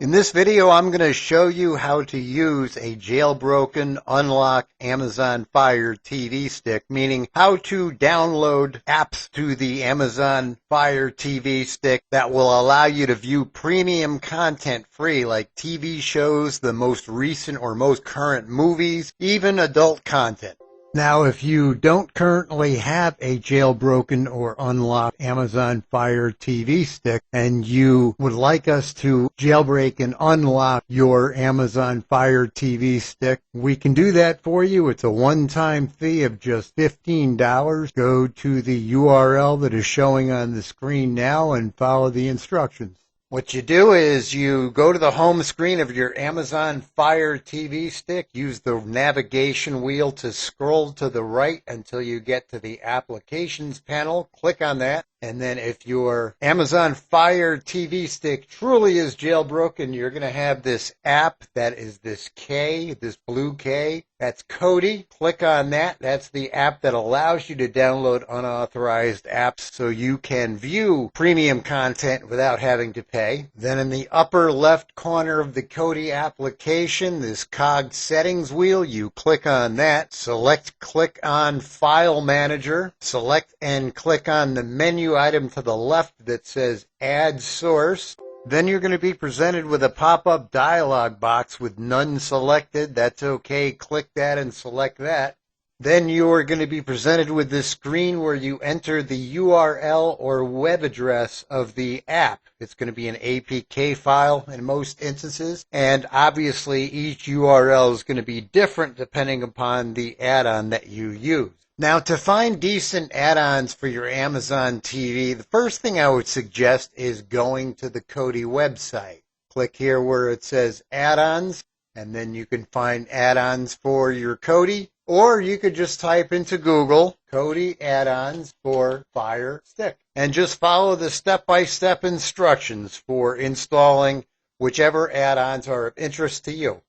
In this video, I'm going to show you how to use a jailbroken, unlocked Amazon Fire TV stick, meaning how to download apps to the Amazon Fire TV stick that will allow you to view premium content free, like TV shows, the most recent or most current movies, even adult content. Now, if you don't currently have a jailbroken or unlocked Amazon Fire TV stick and you would like us to jailbreak and unlock your Amazon Fire TV stick, we can do that for you. It's a one-time fee of just $15. Go to the URL that is showing on the screen now and follow the instructions. What you do is you go to the home screen of your Amazon Fire TV stick, use the navigation wheel to scroll to the right until you get to the applications panel. Click on that. And then if your Amazon Fire TV stick truly is jailbroken, you're going to have this app that is this K, this blue K. That's Kodi. Click on that. That's the app that allows you to download unauthorized apps so you can view premium content without having to pay. Then in the upper left corner of the Kodi application, this cog settings wheel, you click on that. Click on File Manager. Select and click on the menu item to the left that says Add Source. Then you're going to be presented with a pop-up dialog box with none selected. That's okay. Click that and select that. Then you're going to be presented with this screen where you enter the URL or web address of the app. It's going to be an APK file in most instances, and obviously each URL is going to be different depending upon the add-on that you use. Now, to find decent add-ons for your Amazon TV, the first thing I would suggest is going to the Kodi website. Click here where it says add-ons, and then you can find add-ons for your Kodi, or you could just type into Google Kodi add-ons for Fire Stick, and just follow the step-by-step instructions for installing whichever add-ons are of interest to you.